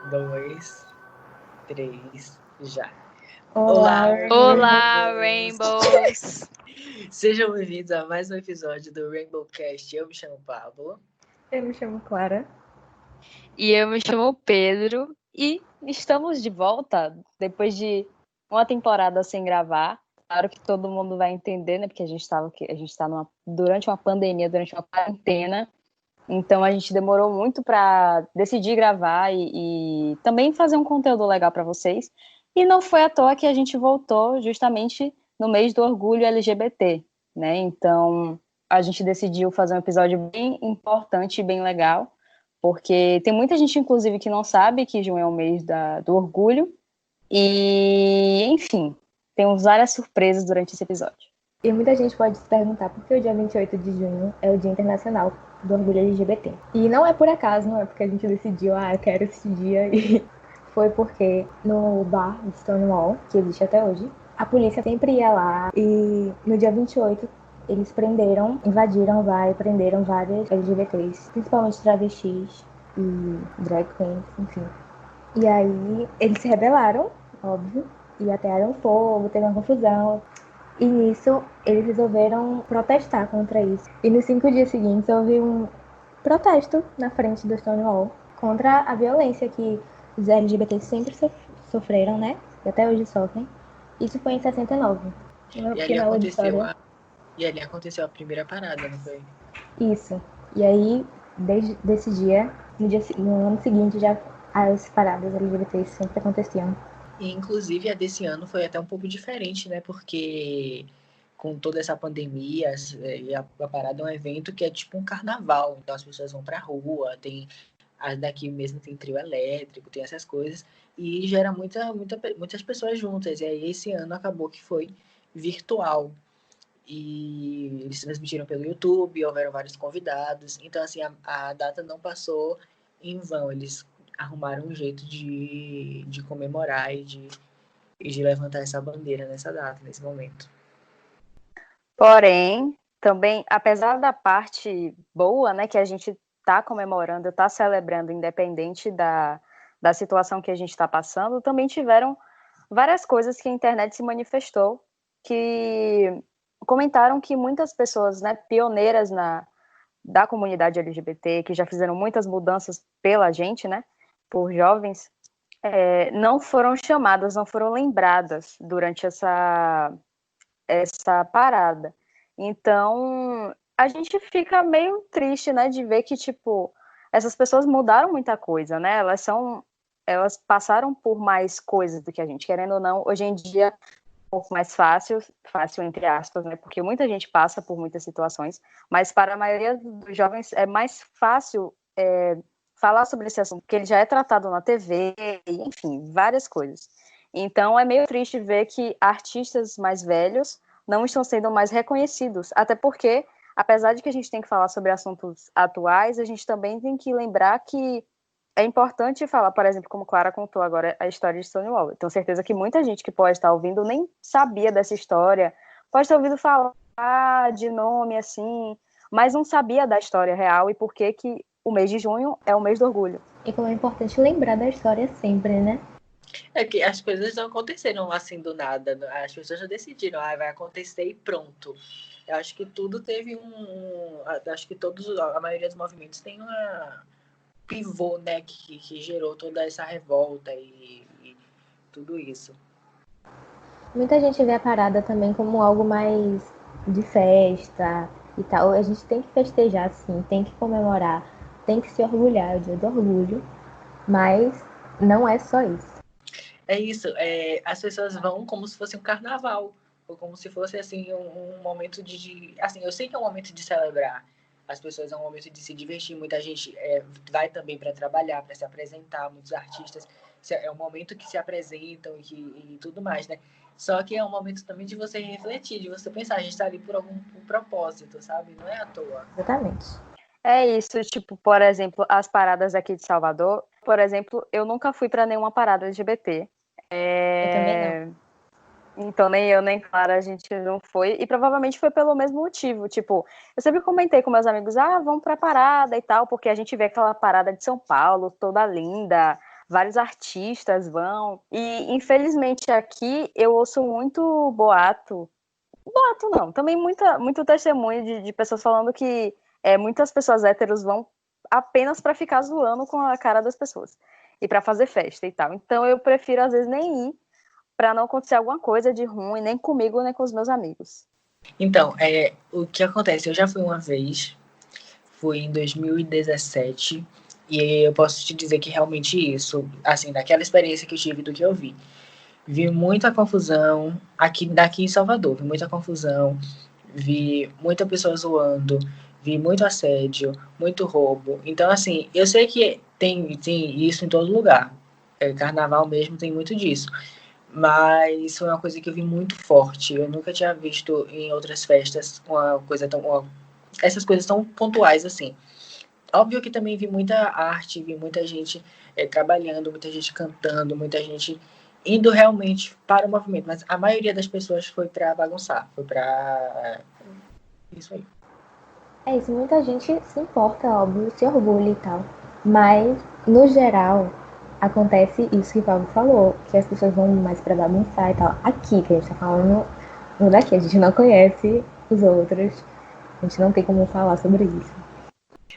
Dois, três, já. Olá, Olá, Rainbows! Sejam bem-vindos a mais um episódio do Rainbow Cast. Eu me chamo Pablo. Eu me chamo Clara. E eu me chamo Pedro. E estamos de volta depois de uma temporada sem gravar. Claro que todo mundo vai entender, né? Porque a gente está durante uma pandemia, durante uma quarentena. Então a gente demorou muito para decidir gravar e também fazer um conteúdo legal para vocês. E não foi à toa que a gente voltou justamente no mês do orgulho LGBT, né? Então a gente decidiu fazer um episódio bem importante e bem legal, porque tem muita gente, inclusive, que não sabe que junho é o mês do orgulho. E, enfim, temos várias surpresas durante esse episódio. E muita gente pode se perguntar por que o dia 28 de junho é o Dia Internacional do Orgulho LGBT. E não é por acaso, não é porque a gente decidiu, eu quero esse dia. E foi porque no bar de Stonewall, que existe até hoje, a polícia sempre ia lá e no dia 28 eles invadiram o bar e prenderam várias LGBTs, principalmente travestis e drag queens, enfim. E aí eles se rebelaram, óbvio, e atearam fogo, teve uma confusão. E nisso, eles resolveram protestar contra isso. E nos 5 dias seguintes, houve um protesto na frente do Stonewall contra a violência que os LGBTs sempre sofreram, né? E até hoje sofrem. Isso foi em 69. E ali aconteceu a primeira parada, não foi? Isso. E aí, desde esse dia, no ano seguinte, já as paradas LGBTs sempre aconteciam. E, inclusive, a desse ano foi até um pouco diferente, né? Porque com toda essa pandemia, a parada é um evento que é tipo um carnaval. Então as pessoas vão pra rua, daqui mesmo tem trio elétrico, tem essas coisas. E gera muitas pessoas juntas. E aí esse ano acabou que foi virtual. E eles transmitiram pelo YouTube, houveram vários convidados. Então, assim, a data não passou em vão. Eles arrumaram um jeito de comemorar e de levantar essa bandeira nessa data, nesse momento. Porém, também, apesar da parte boa, né, que a gente está comemorando, está celebrando, independente da situação que a gente está passando, também tiveram várias coisas que a internet se manifestou, que comentaram que muitas pessoas, né, pioneiras da comunidade LGBT, que já fizeram muitas mudanças pela gente, né, por jovens, não foram chamadas, não foram lembradas durante essa parada. Então, a gente fica meio triste, né, de ver que, tipo, essas pessoas mudaram muita coisa, né, elas passaram por mais coisas do que a gente, querendo ou não, hoje em dia é um pouco mais fácil entre aspas, né, porque muita gente passa por muitas situações, mas para a maioria dos jovens é mais fácil falar sobre esse assunto, porque ele já é tratado na TV, enfim, várias coisas. Então, é meio triste ver que artistas mais velhos não estão sendo mais reconhecidos, até porque, apesar de que a gente tem que falar sobre assuntos atuais, a gente também tem que lembrar que é importante falar, por exemplo, como Clara contou agora, a história de Stonewall. Eu tenho certeza que muita gente que pode estar ouvindo nem sabia dessa história, pode ter ouvido falar de nome assim, mas não sabia da história real e por que o mês de junho é o mês do orgulho. E como é importante lembrar da história sempre, né? É que as coisas não aconteceram assim do nada. As pessoas já decidiram, vai acontecer e pronto. Eu acho que tudo teve acho que a maioria dos movimentos tem uma pivô, né, que gerou toda essa revolta e tudo isso. Muita gente vê a parada também como algo mais de festa e tal. A gente tem que festejar, sim, tem que comemorar, tem que se orgulhar, é o dia do orgulho, mas não é só isso. É isso, as pessoas vão como se fosse um carnaval, ou como se fosse assim um momento assim, eu sei que é um momento de celebrar. As pessoas é um momento de se divertir, muita gente vai também para trabalhar, para se apresentar, muitos artistas é um momento que se apresentam e tudo mais, né? Só que é um momento também de você refletir, de você pensar, a gente está ali por algum propósito, sabe? Não é à toa. Exatamente. É isso, tipo, por exemplo, as paradas aqui de Salvador, por exemplo, eu nunca fui para nenhuma parada LGBT. Eu também não. Então, nem eu, nem Clara, a gente não foi. E provavelmente foi pelo mesmo motivo. Tipo, eu sempre comentei com meus amigos, vamos pra parada e tal, porque a gente vê aquela parada de São Paulo, toda linda, vários artistas vão. E, infelizmente, aqui eu ouço muito boato. Boato não, também muito testemunho de pessoas falando que muitas pessoas héteros vão apenas pra ficar zoando com a cara das pessoas. E pra fazer festa e tal. Então, eu prefiro, às vezes, nem ir para não acontecer alguma coisa de ruim, nem comigo, nem com os meus amigos. Então, o que acontece? Eu já fui uma vez, fui em 2017, e eu posso te dizer que realmente isso, assim, daquela experiência que eu tive do que eu vi. Vi muita confusão daqui em Salvador, vi muita confusão, vi muita pessoa zoando, vi muito assédio, muito roubo. Então, assim, eu sei que tem isso em todo lugar. Carnaval mesmo tem muito disso. Mas foi uma coisa que eu vi muito forte. Eu nunca tinha visto em outras festas uma coisa essas coisas tão pontuais assim. Óbvio que também vi muita arte, vi muita gente trabalhando, muita gente cantando, muita gente indo realmente para o movimento. Mas a maioria das pessoas foi para bagunçar, foi para isso aí. É isso, muita gente se importa, óbvio, se orgulha e tal. Mas, no geral, acontece isso que o Pablo falou, que as pessoas vão mais pra bagunçar e tal. Aqui, que a gente tá falando no daqui, a gente não conhece os outros, a gente não tem como falar sobre isso.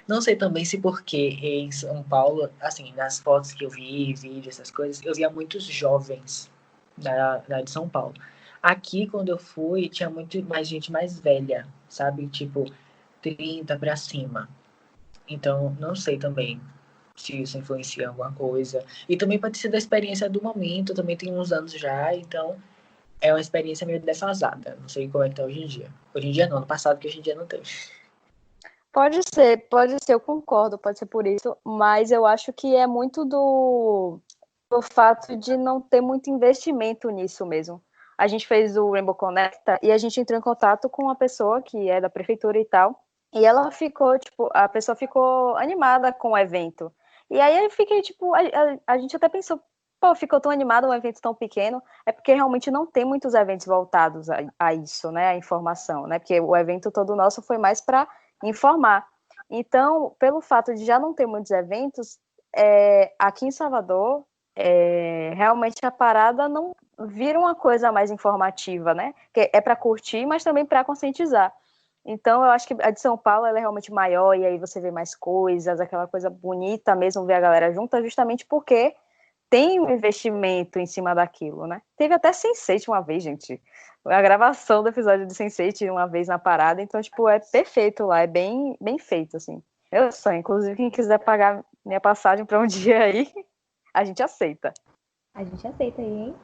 Não sei também se porque em São Paulo, assim, nas fotos que eu vi, vídeos, essas coisas, eu via muitos jovens da de São Paulo. Aqui, quando eu fui, tinha muito mais gente mais velha, sabe? Tipo, 30 para cima. Então, não sei também se isso influencia em alguma coisa. E também pode ser da experiência do momento, também tem uns anos já, então é uma experiência meio defasada. Não sei como é que tá hoje em dia. Hoje em dia não, no passado, que hoje em dia não tem. Pode ser, eu concordo, pode ser por isso, mas eu acho que é muito do fato de não ter muito investimento nisso mesmo. A gente fez o Rainbow Conecta e a gente entrou em contato com uma pessoa que é da prefeitura e tal, e ela ficou, tipo, a pessoa ficou animada com o evento. E aí eu fiquei, tipo, a gente até pensou, pô, ficou tão animado um evento tão pequeno, é porque realmente não tem muitos eventos voltados a isso, né, a informação, né, porque o evento todo nosso foi mais para informar. Então, pelo fato de já não ter muitos eventos, aqui em Salvador, realmente a parada não vira uma coisa mais informativa, né? Que é para curtir, mas também para conscientizar. Então, eu acho que a de São Paulo ela é realmente maior, e aí você vê mais coisas, aquela coisa bonita mesmo, ver a galera junta, justamente porque tem um investimento em cima daquilo, né? Teve até Sense8 uma vez, gente. A gravação do episódio de Sense8 uma vez na parada, então, tipo, é perfeito lá, é bem feito, assim. Eu só, inclusive, quem quiser pagar minha passagem para um dia aí, a gente aceita. A gente aceita aí, hein?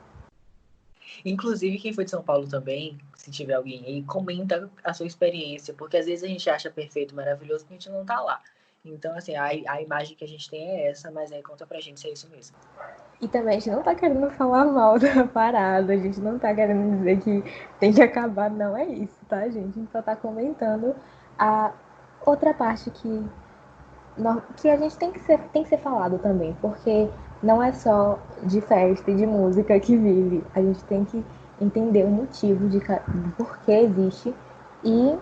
Inclusive, quem foi de São Paulo também, se tiver alguém aí, comenta a sua experiência, porque às vezes a gente acha perfeito, maravilhoso, porque a gente não tá lá. Então, assim, a imagem que a gente tem é essa, mas aí conta pra gente se é isso mesmo. E também a gente não tá querendo falar mal da parada, a gente não tá querendo dizer que tem que acabar, não é isso, tá, gente? A gente só tá comentando a outra parte que a gente tem que ser falado também, porque não é só de festa e de música que vive, a gente tem que entender o motivo do porquê existe e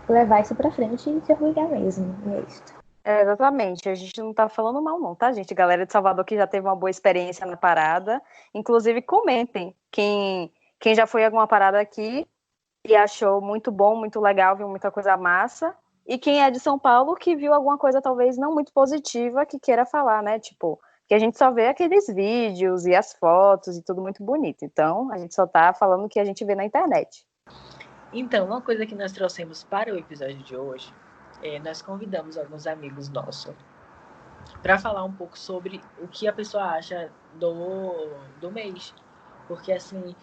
levar isso pra frente e se orgulhar mesmo, e é isso. Exatamente, a gente não tá falando mal não, tá, gente? Galera de Salvador que já teve uma boa experiência na parada, inclusive comentem quem já foi a alguma parada aqui e achou muito bom, muito legal, viu muita coisa massa, e quem é de São Paulo que viu alguma coisa talvez não muito positiva que queira falar, né? Tipo, que a gente só vê aqueles vídeos e as fotos e tudo muito bonito, então a gente só tá falando o que a gente vê na internet. Então, uma coisa que nós trouxemos para o episódio de hoje nós convidamos alguns amigos nossos para falar um pouco sobre o que a pessoa acha do mês. Porque, assim,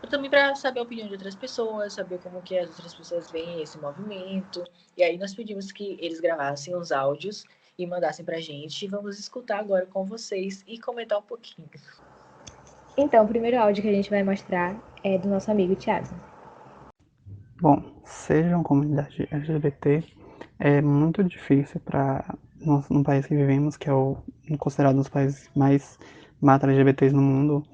também para saber a opinião de outras pessoas, saber como que as outras pessoas veem esse movimento. E aí nós pedimos que eles gravassem os áudios e mandassem pra gente. E vamos escutar agora com vocês e comentar um pouquinho. Então, o primeiro áudio que a gente vai mostrar é do nosso amigo Thiago. Bom, seja uma comunidade LGBT, é muito difícil para nós, no país que vivemos, que é considerado um dos países mais mata LGBTs no mundo,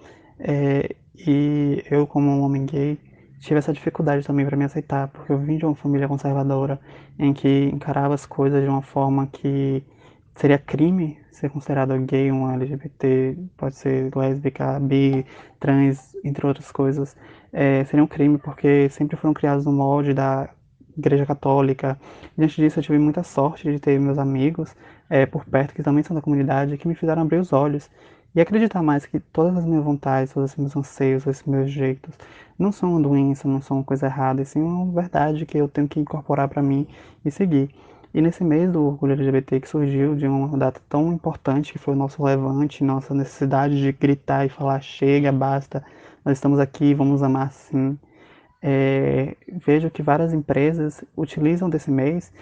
E eu, como um homem gay, tive essa dificuldade também para me aceitar, porque eu vim de uma família conservadora em que encarava as coisas de uma forma que seria crime ser considerado gay, um LGBT, pode ser lésbica, bi, trans, entre outras coisas. Seria um crime porque sempre foram criados no molde da Igreja Católica. Diante disso, eu tive muita sorte de ter meus amigos por perto, que também são da comunidade, que me fizeram abrir os olhos e acreditar mais que todas as minhas vontades, todos os meus anseios, esses meus jeitos, não são uma doença, não são uma coisa errada, e sim uma verdade que eu tenho que incorporar para mim e seguir. E nesse mês do orgulho LGBT que surgiu de uma data tão importante, que foi o nosso levante, nossa necessidade de gritar e falar: chega, basta, nós estamos aqui, vamos amar sim. Vejo que várias empresas utilizam desse mês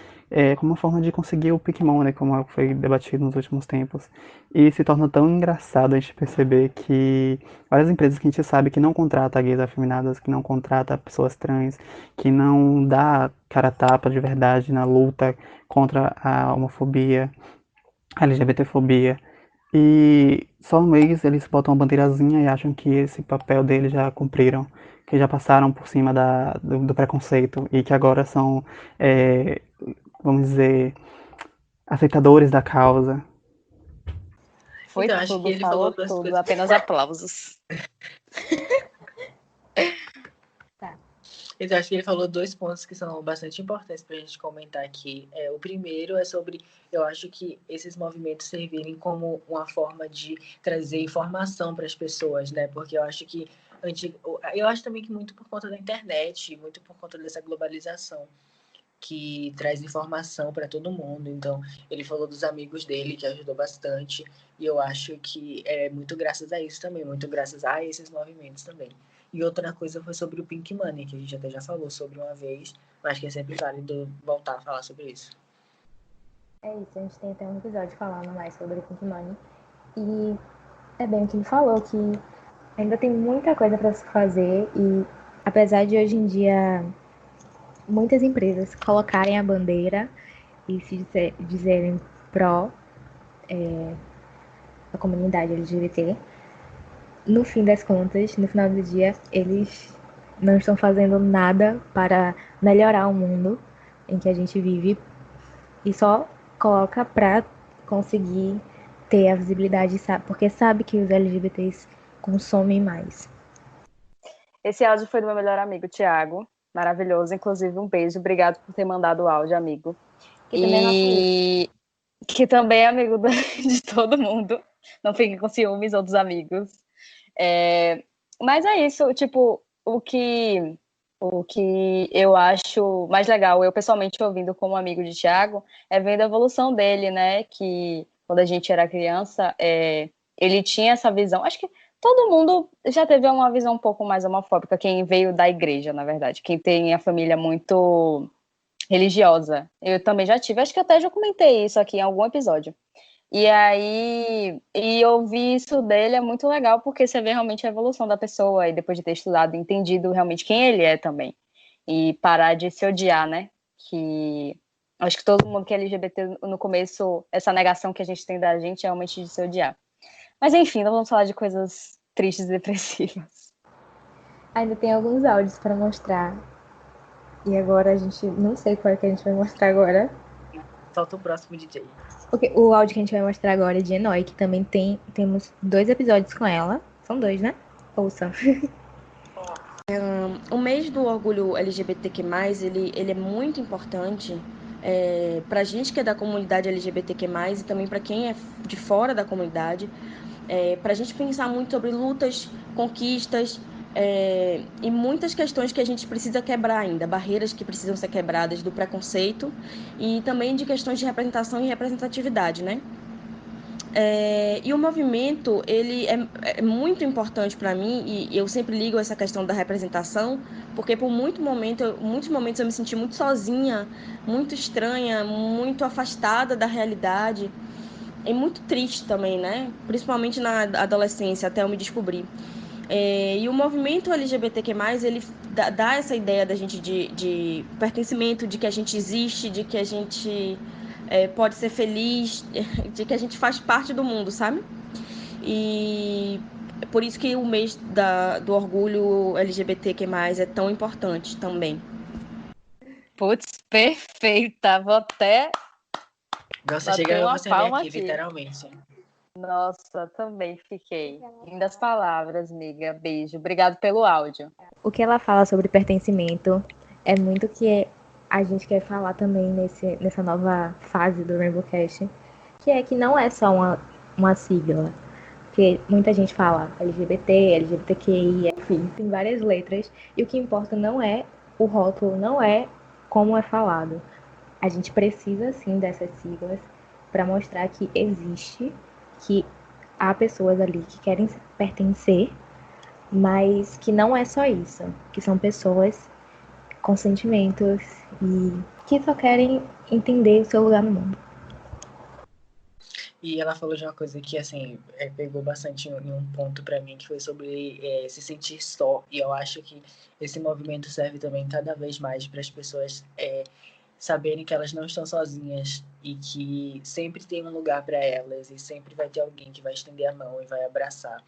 como uma forma de conseguir o peak money, como foi debatido nos últimos tempos. E se torna tão engraçado a gente perceber que várias empresas que a gente sabe que não contrata gays afeminadas, que não contrata pessoas trans, que não dá cara a tapa de verdade na luta contra a homofobia, a LGBTfobia, e só no mês eles botam uma bandeirazinha e acham que esse papel deles já cumpriram, que já passaram por cima do preconceito e que agora são, é, vamos dizer, aceitadores da causa. Foi Então, acho que tudo, ele falou falou duas tudo, coisas. apenas aplausos. Tá. Então, acho que ele falou dois pontos que são bastante importantes para a gente comentar aqui. O primeiro é sobre, eu acho que esses movimentos servirem como uma forma de trazer informação para as pessoas, né? Porque eu acho que eu acho também que muito por conta da internet, muito por conta dessa globalização que traz informação para todo mundo. Então, ele falou dos amigos dele, que ajudou bastante, e eu acho que é muito graças a isso também, muito graças a esses movimentos também. E outra coisa foi sobre o Pink Money, que a gente até já falou sobre uma vez, mas que é sempre válido voltar a falar sobre isso. É isso, a gente tem até um episódio falando mais sobre o Pink Money. E é bem o que ele falou, que ainda tem muita coisa para se fazer e apesar de hoje em dia muitas empresas colocarem a bandeira e se dizerem pró a comunidade LGBT, no fim das contas, no final do dia, eles não estão fazendo nada para melhorar o mundo em que a gente vive e só coloca para conseguir ter a visibilidade, porque sabe que os LGBTs consomem mais. Esse áudio foi do meu melhor amigo, Thiago. Maravilhoso, inclusive um beijo. Obrigado por ter mandado o áudio, amigo. Que também é nosso que também é amigo de todo mundo. Não fiquem com ciúmes, outros amigos. Mas é isso, tipo, o que eu acho mais legal, eu pessoalmente ouvindo como amigo de Thiago, é vendo a evolução dele, né? Que quando a gente era criança, ele tinha essa visão. Acho que todo mundo já teve uma visão um pouco mais homofóbica, quem veio da igreja, na verdade, quem tem a família muito religiosa. Eu também já tive, acho que até já comentei isso aqui em algum episódio. E aí, e ouvir isso dele é muito legal, porque você vê realmente a evolução da pessoa, e depois de ter estudado, entendido realmente quem ele é também. E parar de se odiar, né? Que acho que todo mundo que é LGBT, no começo, essa negação que a gente tem da gente é realmente de se odiar. Mas enfim, não vamos falar de coisas tristes e depressivas. Ainda tem alguns áudios para mostrar. E agora a gente não sei qual é que a gente vai mostrar agora. Falta o próximo DJ. Porque o áudio que a gente vai mostrar agora é de Enoi, que também temos 2 episódios com ela. São 2, né? Ouça. O mês do orgulho LGBTQ+, ele é muito importante pra gente que é da comunidade LGBTQ+, e também para quem é de fora da comunidade, pra gente pensar muito sobre lutas, conquistas, e muitas questões que a gente precisa quebrar ainda, barreiras que precisam ser quebradas do preconceito e também de questões de representação e representatividade, né? E o movimento, ele é muito importante para mim, e eu sempre ligo essa questão da representação, porque por muitos momentos eu me senti muito sozinha, muito estranha, muito afastada da realidade, e muito triste também, né? Principalmente na adolescência, até eu me descobrir. E o movimento LGBTQ+, ele dá essa ideia da gente de pertencimento, de que a gente existe, de que a gente pode ser feliz, de que a gente faz parte do mundo, sabe? E por isso que o mês do orgulho LGBTQ+, é tão importante também. Putz, perfeita. Vou até Nossa, bater chega a uma emocionar palma aqui, aqui. literalmente. Nossa, também fiquei. Lindas palavras, amiga. Beijo. Obrigado pelo áudio. O que ela fala sobre pertencimento é muito que a gente quer falar também nessa nova fase do Rainbowcast, que é que não é só uma sigla. Porque muita gente fala LGBT, LGBTQI, enfim, tem várias letras. E o que importa não é o rótulo, não é como é falado. A gente precisa, sim, dessas siglas para mostrar que existe, que há pessoas ali que querem pertencer, mas que não é só isso, que são pessoas com sentimentos e que só querem entender o seu lugar no mundo. E ela falou de uma coisa que, assim, pegou bastante em um ponto para mim, que foi sobre se sentir só. E eu acho que esse movimento serve também cada vez mais para as pessoas saberem que elas não estão sozinhas e que sempre tem um lugar para elas e sempre vai ter alguém que vai estender a mão e vai abraçar.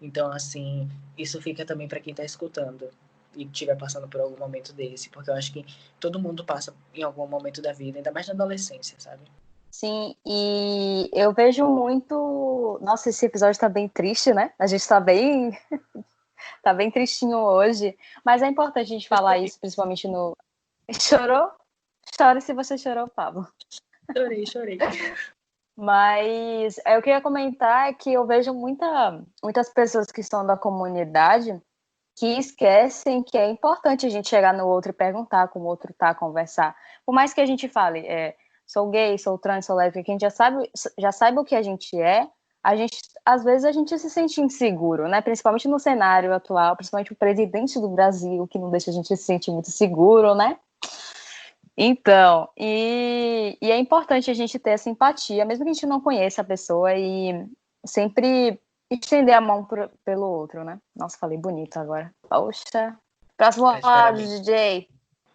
Então, assim, isso fica também para quem está escutando e estiver passando por algum momento desse, porque eu acho que todo mundo passa em algum momento da vida, ainda mais na adolescência, sabe? Sim, e eu vejo muito... Nossa, esse episódio tá bem triste, né? A gente tá bem tristinho hoje, mas é importante a gente falar isso, principalmente no... Chorou? Chore se você chorou, Pablo. Chorei. Mas o que eu ia comentar é que eu vejo muitas pessoas que estão da comunidade que esquecem que é importante a gente chegar no outro e perguntar como o outro tá, conversar. Por mais que a gente fale, sou gay, sou trans, sou lésbica, que a gente já sabe o que a gente é, às vezes a gente se sente inseguro, né? Principalmente no cenário atual, principalmente o presidente do Brasil, que não deixa a gente se sentir muito seguro, né? Então, e é importante a gente ter essa empatia, mesmo que a gente não conheça a pessoa, e sempre estender a mão pelo outro, né? Nossa, falei bonito agora. Poxa. Próximo áudio, DJ.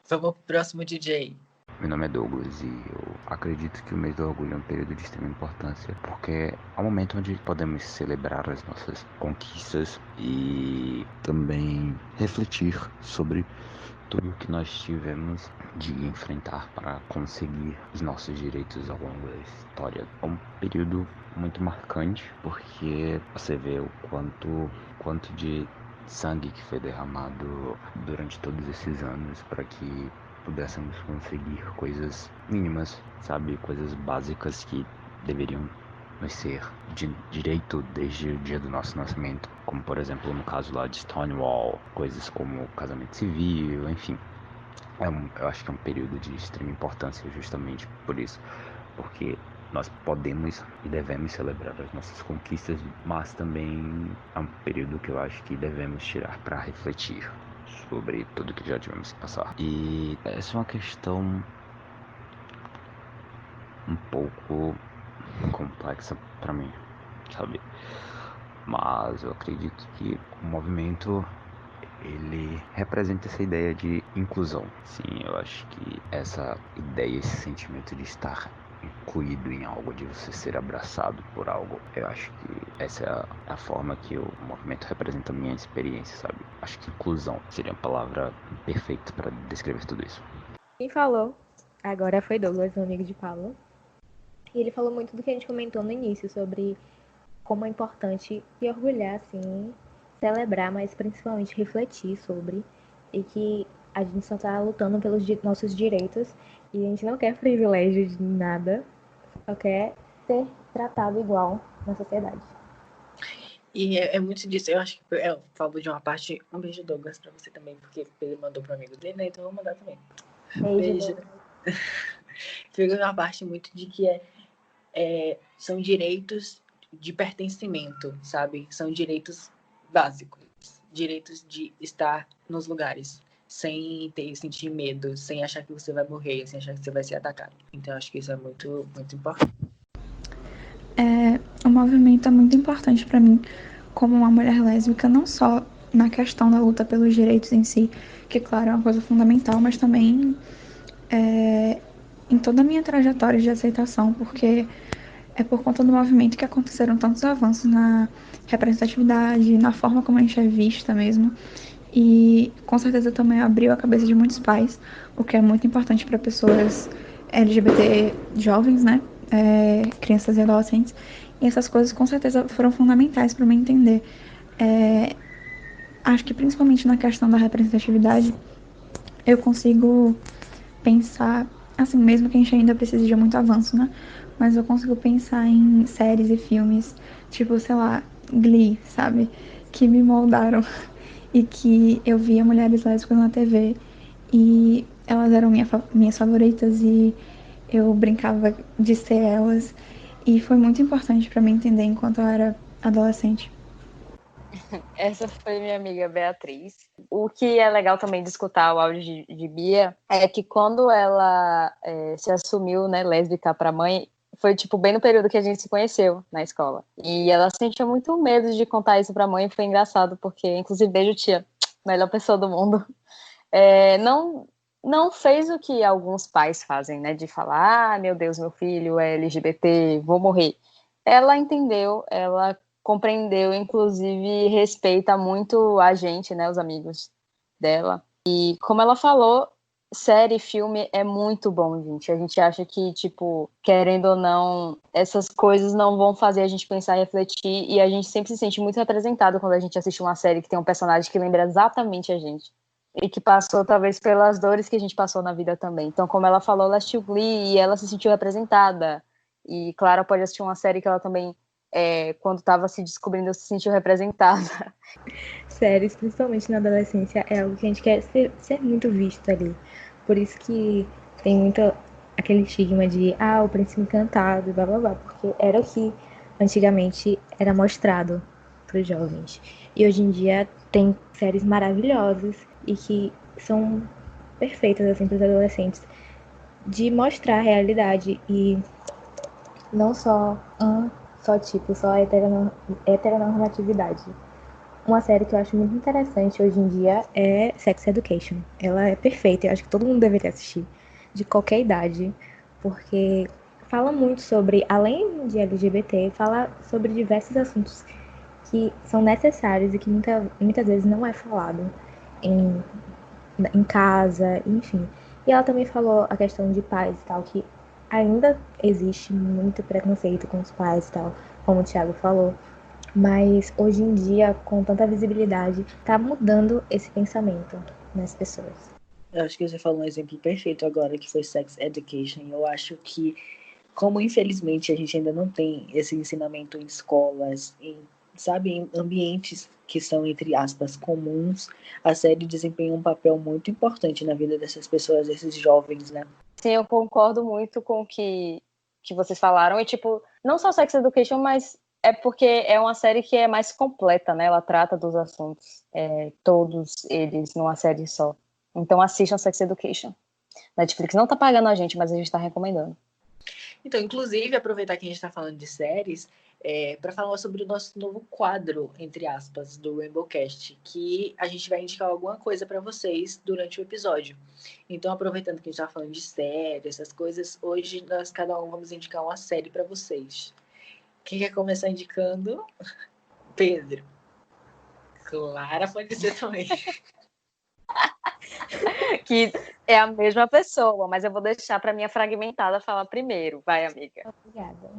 Vamos pro próximo DJ. Meu nome é Douglas e eu acredito que o mês do orgulho é um período de extrema importância, porque é um momento onde podemos celebrar as nossas conquistas e também refletir sobre tudo o que nós tivemos de enfrentar para conseguir os nossos direitos ao longo da história. É um período muito marcante, porque você vê o quanto de sangue que foi derramado durante todos esses anos para que pudéssemos conseguir coisas mínimas, sabe? Coisas básicas que deveriam nos ser de direito desde o dia do nosso nascimento, como por exemplo no caso lá de Stonewall, coisas como casamento civil, enfim. Eu acho que é um período de extrema importância justamente por isso, porque nós podemos e devemos celebrar as nossas conquistas, mas também é um período que eu acho que devemos tirar para refletir sobre tudo que já tivemos que passar. E essa é uma questão um pouco complexa para mim, sabe? Mas eu acredito que o movimento ele representa essa ideia de inclusão. Sim, eu acho que essa ideia, esse sentimento de estar incluído em algo, de você ser abraçado por algo, eu acho que essa é a forma que o movimento representa a minha experiência, sabe? Acho que inclusão seria a palavra perfeita para descrever tudo isso. Quem falou agora foi Douglas, um amigo de Paulo. E ele falou muito do que a gente comentou no início, sobre como é importante se orgulhar, assim, celebrar, mas principalmente refletir sobre, e que a gente só tá lutando pelos nossos direitos e a gente não quer privilégio de nada, só quer ser tratado igual na sociedade. E é muito disso. Eu acho que eu falo de uma parte. Um beijo, Douglas, pra você também, porque ele mandou pro amigo dele, né? Então eu vou mandar também. Beijo. Fica uma parte muito de que são direitos de pertencimento, sabe? São direitos básicos. Direitos de estar nos lugares. Sem sentir medo, sem achar que você vai morrer, sem achar que você vai ser atacado. Então eu acho que isso é muito, muito importante. O movimento é muito importante para mim, como uma mulher lésbica, não só na questão da luta pelos direitos em si, que, claro, é uma coisa fundamental, mas também em toda a minha trajetória de aceitação, porque é por conta do movimento que aconteceram tantos avanços na representatividade, na forma como a gente é vista mesmo. E com certeza também abriu a cabeça de muitos pais, o que é muito importante para pessoas LGBT jovens, né? Crianças e adolescentes. E essas coisas com certeza foram fundamentais para eu entender. Acho que principalmente na questão da representatividade, eu consigo pensar, assim, mesmo que a gente ainda precise de muito avanço, né? Mas eu consigo pensar em séries e filmes, tipo, sei lá, Glee, sabe? Que me moldaram e que eu via mulheres lésbicas na TV e elas eram minhas favoritas e eu brincava de ser elas. E foi muito importante para mim entender enquanto eu era adolescente. Essa foi minha amiga Beatriz. O que é legal também de escutar o áudio de Bia é que quando ela se assumiu, né, lésbica para a mãe, foi tipo bem no período que a gente se conheceu na escola. E ela sentia muito medo de contar isso para a mãe, foi engraçado, porque, inclusive, beijo, tia, melhor pessoa do mundo. Não fez o que alguns pais fazem, né, de falar, meu Deus, meu filho é LGBT, vou morrer. Ela entendeu, ela compreendeu, inclusive respeita muito a gente, né, os amigos dela. E como ela falou, série, filme é muito bom, gente. A gente acha que, tipo, querendo ou não, essas coisas não vão fazer a gente pensar e refletir, e a gente sempre se sente muito representado quando a gente assiste uma série que tem um personagem que lembra exatamente a gente. E que passou, talvez, pelas dores que a gente passou na vida também. Então, como ela falou, ela assistiu Glee e ela se sentiu representada. E Clara pode assistir uma série que ela também, quando estava se descobrindo, se sentiu representada. Séries, principalmente na adolescência, é algo que a gente quer ser muito visto ali. Por isso que tem muito aquele estigma de, o príncipe encantado e blá blá blá, porque era o que antigamente era mostrado para os jovens. E hoje em dia tem séries maravilhosas e que são perfeitas assim para os adolescentes, de mostrar a realidade e não só só heteronormatividade. Uma série que eu acho muito interessante hoje em dia é Sex Education. Ela é perfeita, eu acho que todo mundo deveria assistir, de qualquer idade, porque fala muito sobre, além de LGBT, fala sobre diversos assuntos que são necessários e que muitas vezes não é falado em casa, enfim. E ela também falou a questão de pais e tal, que ainda existe muito preconceito com os pais e tal, como o Thiago falou. Mas hoje em dia, com tanta visibilidade, tá mudando esse pensamento nas pessoas. Eu acho que você falou um exemplo perfeito agora, que foi Sex Education. Eu acho que, como infelizmente a gente ainda não tem esse ensinamento em escolas, em ambientes que são, entre aspas, comuns, a série desempenha um papel muito importante na vida dessas pessoas, desses jovens, né? Sim, eu concordo muito com o que vocês falaram. E, tipo, não só Sex Education, mas é porque é uma série que é mais completa, né? Ela trata dos assuntos, todos eles, numa série só. Então assistam Sex Education. Netflix não tá pagando a gente, mas a gente tá recomendando. Então, inclusive, aproveitar que a gente está falando de séries, para falar sobre o nosso novo quadro, entre aspas, do Rainbowcast, que a gente vai indicar alguma coisa para vocês durante o episódio. Então, aproveitando que a gente está falando de séries, essas coisas, hoje nós cada um vamos indicar uma série para vocês. Quem quer começar indicando? Pedro. Clara pode ser também. Que é a mesma pessoa, mas eu vou deixar para minha fragmentada falar primeiro. Vai, amiga. Obrigada.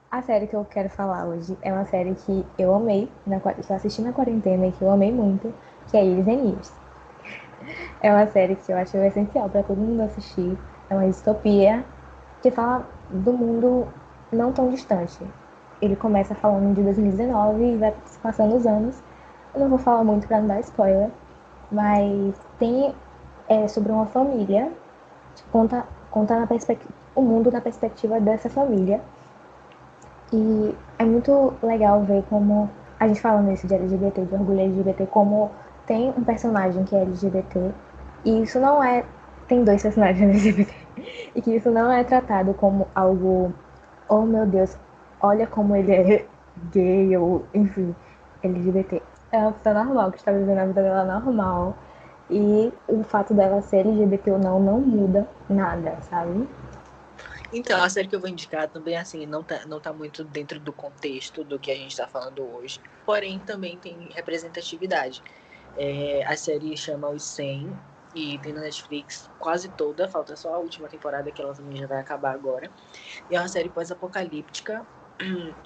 A série que eu quero falar hoje é uma série que eu amei, que eu assisti na quarentena e que eu amei muito, que é Years and Years. É uma série que eu acho essencial para todo mundo assistir. É uma distopia que fala do mundo não tão distante. Ele começa falando de 2019 e vai se passando os anos. Eu não vou falar muito para não dar spoiler, mas tem sobre uma família que conta o mundo na perspectiva dessa família. E é muito legal ver como a gente falando isso de LGBT, de orgulho LGBT, como tem um personagem que é LGBT e isso não é... Tem dois personagens LGBT e que isso não é tratado como algo, oh meu Deus, olha como ele é gay ou, enfim, LGBT. É uma pessoa normal que está vivendo a vida dela normal e o fato dela ser LGBT ou não muda nada, sabe? Então, a série que eu vou indicar também, assim, não tá muito dentro do contexto do que a gente está falando hoje, porém também tem representatividade. A série chama Os 100 e tem na Netflix quase toda, falta só a última temporada, que ela também já vai acabar agora. E é uma série pós-apocalíptica,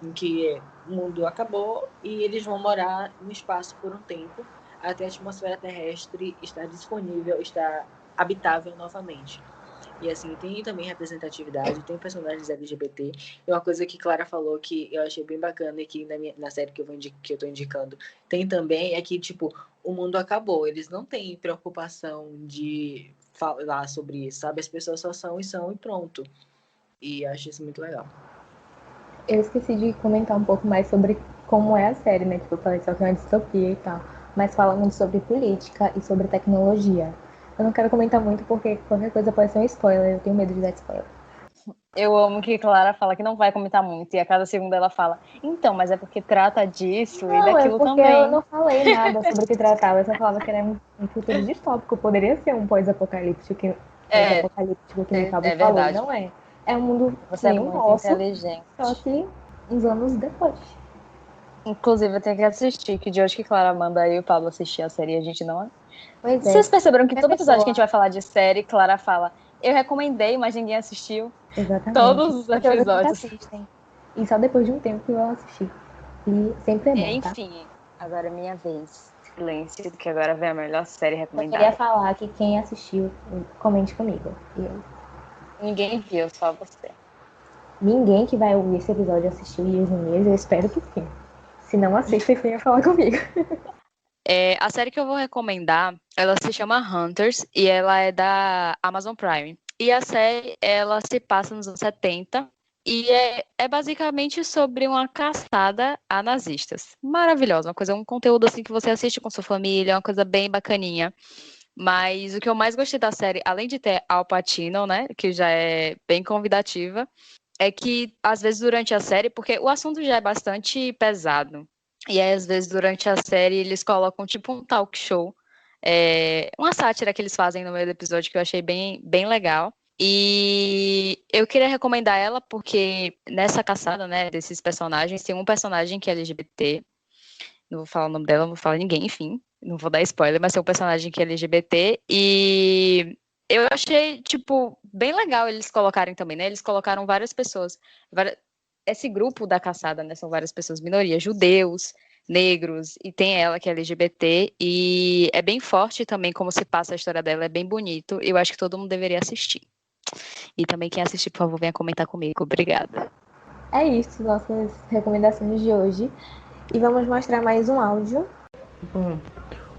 em que o mundo acabou e eles vão morar no espaço por um tempo, até a atmosfera terrestre estar disponível, estar habitável novamente. E assim, tem também representatividade, tem personagens LGBT. E uma coisa que Clara falou que eu achei bem bacana e que na série que eu tô indicando tem também é que, tipo, o mundo acabou. Eles não têm preocupação de falar sobre isso, sabe? As pessoas só são e pronto. E eu acho isso muito legal. Eu esqueci de comentar um pouco mais sobre como é a série, né? Tipo, eu falei só que é uma distopia e tal. Mas fala muito sobre política e sobre tecnologia. Eu não quero comentar muito porque qualquer coisa pode ser um spoiler. Eu tenho medo de dar spoiler. Eu amo que Clara fala que não vai comentar muito, e a cada segundo ela fala, então, mas é porque trata disso e Não, é daquilo porque também. eu não falei nada sobre o que tratava. Eu só falava que era um futuro distópico. Poderia ser um pós-apocalíptico que nem o Pablo falou. E Verdade. não é. É um mundo Você é nem o muito nosso, inteligente. só que uns anos depois. Inclusive, eu tenho que assistir, que de hoje que Clara manda aí o Pablo assistir a série e a gente não... Pois é. Vocês perceberam que A todo episódio que a gente pessoa- vai falar de série, Clara fala, eu recomendei, mas ninguém assistiu. Exatamente. Todos os Porque eles nunca episódios. assistem. E só depois de um tempo que vão assistir. E sempre é bom, tá? Enfim, agora é minha vez. Silêncio, que agora vem a melhor série Eu recomendada. queria falar que quem assistiu, comente comigo. E Ninguém viu, só você. ninguém que vai ouvir esse episódio assistiu Years and Years, eu espero que sim. Se não assista, venha falar comigo. A série que eu vou recomendar, ela se chama Hunters e ela é da Amazon Prime. E a série, ela se passa nos anos 70 e é basicamente sobre uma caçada a nazistas. Maravilhosa, um conteúdo assim que você assiste com sua família, uma coisa bem bacaninha. Mas o que eu mais gostei da série, além de ter Al Pacino, né, que já é bem convidativa, é que às vezes durante a série, porque o assunto já é bastante pesado, e aí às vezes durante a série eles colocam tipo um talk show, uma sátira que eles fazem no meio do episódio que eu achei bem, bem legal. E eu queria recomendar ela porque nessa caçada, né, desses personagens, tem um personagem que é LGBT, não vou falar o nome dela, não vou falar ninguém, enfim, não vou dar spoiler, mas tem um personagem que é LGBT e eu achei, tipo, bem legal eles colocarem também, né? Eles colocaram várias pessoas, esse grupo da caçada, né, são várias pessoas, minorias, judeus, negros, e tem ela que é LGBT, e é bem forte também como se passa a história dela, é bem bonito, e eu acho que todo mundo deveria assistir. E também quem assistir, por favor, venha comentar comigo. Obrigada. É isso, nossas recomendações de hoje. E vamos mostrar mais um áudio. Bom,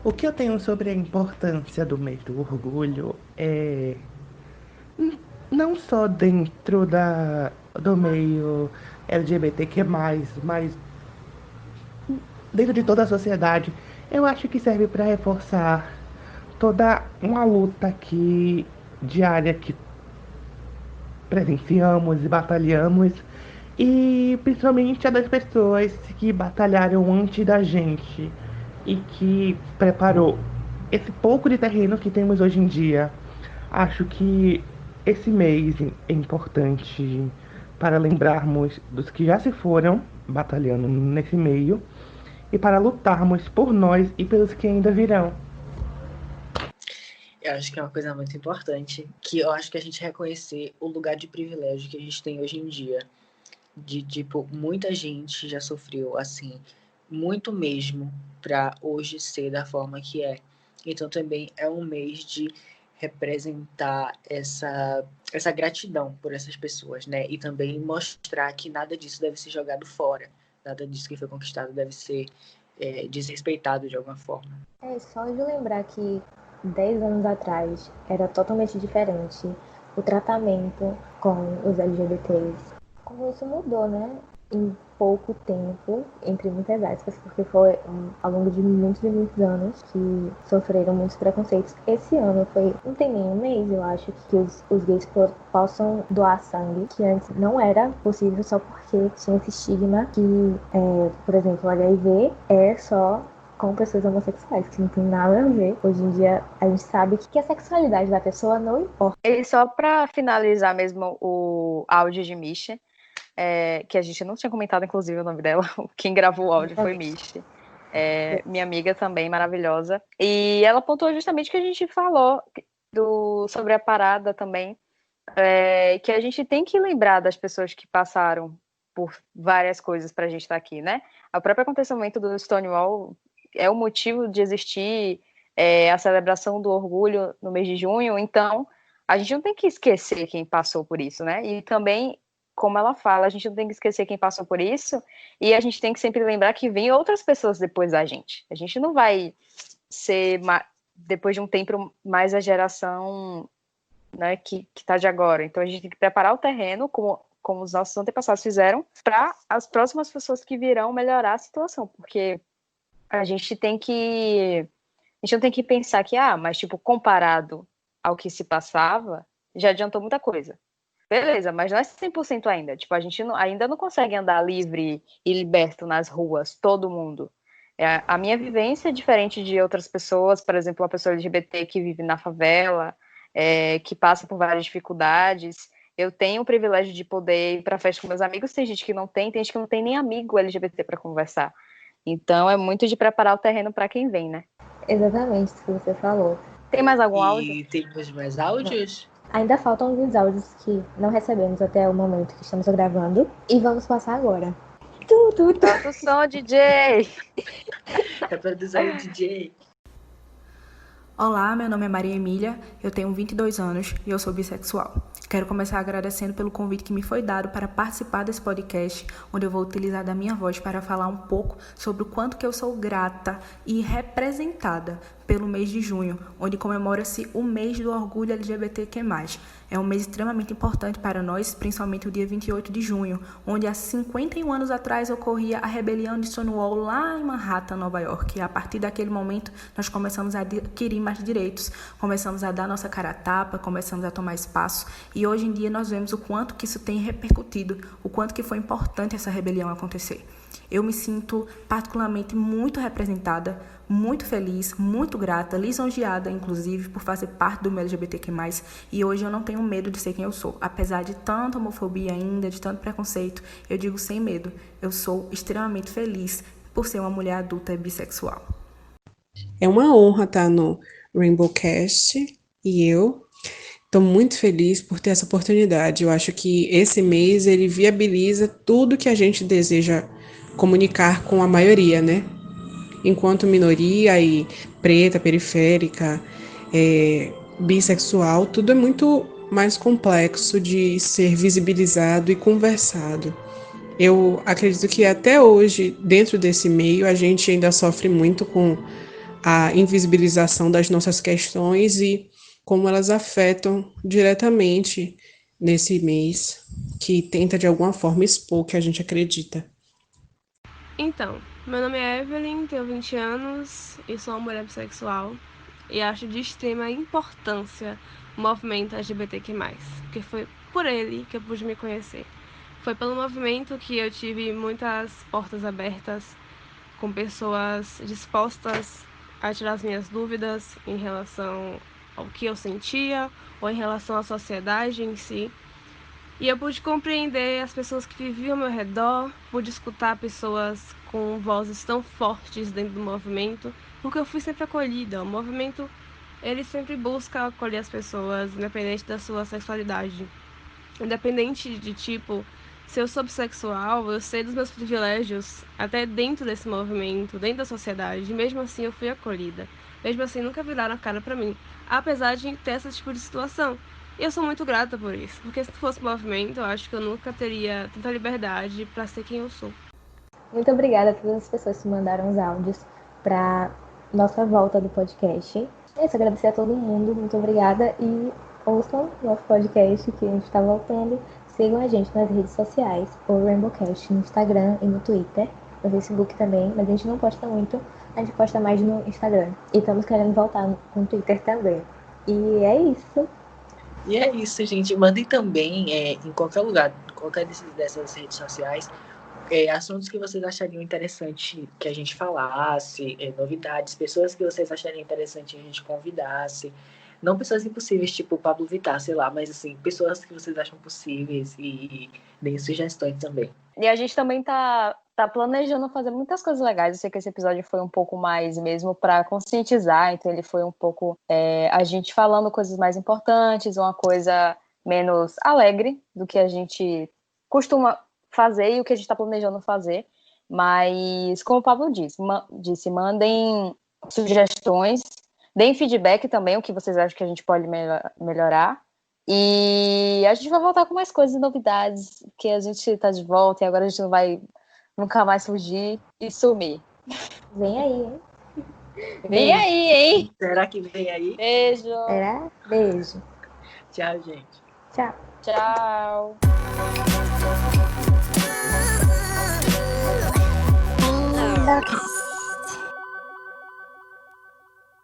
o que eu tenho sobre a importância do mês do orgulho é não só dentro do meio LGBTQ+, mas dentro de toda a sociedade. Eu acho que serve para reforçar toda uma luta diária que presenciamos e batalhamos, e principalmente a das pessoas que batalharam antes da gente e que preparou esse pouco de terreno que temos hoje em dia. Acho que esse mês é importante para lembrarmos dos que já se foram batalhando nesse meio e para lutarmos por nós e pelos que ainda virão. Eu acho que é uma coisa muito importante, que eu acho que a gente reconhecer o lugar de privilégio que a gente tem hoje em dia. De, tipo, muita gente já sofreu, assim, muito mesmo, para hoje ser da forma que é. Então também é um mês de representar essa gratidão por essas pessoas, né? E também mostrar que nada disso deve ser jogado fora. Nada disso que foi conquistado deve ser desrespeitado de alguma forma. É só de lembrar que 10 anos atrás era totalmente diferente o tratamento com os LGBTs. Como isso mudou, né? Em pouco tempo, entre muitas aspas, porque foi ao longo de muitos e muitos anos que sofreram muitos preconceitos. Esse ano não tem nem um mês, eu acho, que os gays possam doar sangue, que antes não era possível só porque tinha esse estigma que, por exemplo, o HIV é só com pessoas homossexuais, que não tem nada a ver. Hoje em dia, a gente sabe que a sexualidade da pessoa não importa. E só para finalizar mesmo o áudio de Misha, que a gente não tinha comentado, inclusive, o nome dela. Quem gravou o áudio foi Misha. Minha amiga também, maravilhosa. E ela pontuou justamente o que a gente falou sobre a parada também, que a gente tem que lembrar das pessoas que passaram por várias coisas para a gente estar aqui, né? O próprio acontecimento do Stonewall é o motivo de existir a celebração do orgulho no mês de junho, então a gente não tem que esquecer quem passou por isso, né? E também, como ela fala, a gente não tem que esquecer quem passou por isso, e a gente tem que sempre lembrar que vem outras pessoas depois da gente. A gente não vai ser, depois de um tempo, mais a geração, né, que tá de agora. Então a gente tem que preparar o terreno, como os nossos antepassados fizeram, para as próximas pessoas que virão melhorar a situação, porque a gente não tem que pensar que, mas tipo, comparado ao que se passava, já adiantou muita coisa. Beleza, mas não é 100% ainda. Tipo, a gente ainda não consegue andar livre e liberto nas ruas, todo mundo. A minha vivência é diferente de outras pessoas, por exemplo, uma pessoa LGBT que vive na favela, que passa por várias dificuldades. Eu tenho o privilégio de poder ir para festa com meus amigos, tem gente que não tem gente que não tem nem amigo LGBT para conversar. Então, é muito de preparar o terreno para quem vem, né? Exatamente isso que você falou. Tem mais algum áudio? E temos mais áudios? Ainda faltam alguns áudios que não recebemos até o momento que estamos gravando. E vamos passar agora. Produção, DJ! É produção do DJ. Olá, meu nome é Maria Emília, eu tenho 22 anos e eu sou bissexual. Quero começar agradecendo pelo convite que me foi dado para participar desse podcast, onde eu vou utilizar da minha voz para falar um pouco sobre o quanto que eu sou grata e representada pelo mês de junho, onde comemora-se o mês do orgulho LGBTQ+. É um mês extremamente importante para nós, principalmente o dia 28 de junho, onde há 51 anos atrás ocorria a rebelião de Stonewall lá em Manhattan, Nova York. E a partir daquele momento, nós começamos a adquirir mais direitos, começamos a dar nossa cara a tapa, começamos a tomar espaço. E hoje em dia nós vemos o quanto que isso tem repercutido, o quanto que foi importante essa rebelião acontecer. Eu me sinto particularmente muito representada, muito feliz, muito grata, lisonjeada, inclusive, por fazer parte do meu LGBTQ+, e hoje eu não tenho medo de ser quem eu sou. Apesar de tanta homofobia ainda, de tanto preconceito, eu digo sem medo, eu sou extremamente feliz por ser uma mulher adulta e bissexual. É uma honra estar no Rainbowcast e eu estou muito feliz por ter essa oportunidade. Eu acho que esse mês ele viabiliza tudo que a gente deseja comunicar com a maioria, né? Enquanto minoria e preta, periférica, bissexual, tudo é muito mais complexo de ser visibilizado e conversado. Eu acredito que até hoje, dentro desse meio, a gente ainda sofre muito com a invisibilização das nossas questões e como elas afetam diretamente nesse mês, que tenta de alguma forma expor o que a gente acredita. Então, meu nome é Evelyn, tenho 20 anos e sou uma mulher bissexual e acho de extrema importância o movimento LGBTQ+, porque foi por ele que eu pude me conhecer. Foi pelo movimento que eu tive muitas portas abertas com pessoas dispostas a tirar as minhas dúvidas em relação ao que eu sentia ou em relação à sociedade em si. E eu pude compreender as pessoas que viviam ao meu redor, pude escutar pessoas com vozes tão fortes dentro do movimento, porque eu fui sempre acolhida. O movimento, ele sempre busca acolher as pessoas, independente da sua sexualidade. Independente de tipo, se eu sou bissexual, eu sei dos meus privilégios, até dentro desse movimento, dentro da sociedade, e mesmo assim eu fui acolhida. Mesmo assim nunca viraram a cara pra mim, apesar de ter esse tipo de situação. E eu sou muito grata por isso, porque se fosse movimento, eu acho que eu nunca teria tanta liberdade para ser quem eu sou. Muito obrigada a todas as pessoas que mandaram os áudios para nossa volta do podcast. É isso, agradecer a todo mundo, muito obrigada e ouçam nosso podcast que a gente está voltando. Sigam a gente nas redes sociais, o Rainbowcast, no Instagram e no Twitter, no Facebook também, mas a gente não posta muito, a gente posta mais no Instagram. E estamos querendo voltar no Twitter também. E é isso. E é isso, gente. Mandem também em qualquer lugar, qualquer dessas redes sociais, assuntos que vocês achariam interessante que a gente falasse, novidades, pessoas que vocês achariam interessante que a gente convidasse. Não pessoas impossíveis, tipo Pablo Vittar, sei lá, mas assim, pessoas que vocês acham possíveis e deem sugestões também. E a gente também tá planejando fazer muitas coisas legais. Eu sei que esse episódio foi um pouco mais mesmo para conscientizar, então ele foi um pouco a gente falando coisas mais importantes, uma coisa menos alegre do que a gente costuma fazer e o que a gente está planejando fazer. Mas, como o Pablo disse, mandem sugestões, deem feedback também, o que vocês acham que a gente pode melhorar. E a gente vai voltar com mais coisas e novidades, que a gente tá de volta e agora a gente não vai nunca mais fugir e sumir. Vem aí, hein? Vem aí, hein? Será que vem aí? Beijo. Será? Beijo. Tchau, gente. Tchau. Tchau.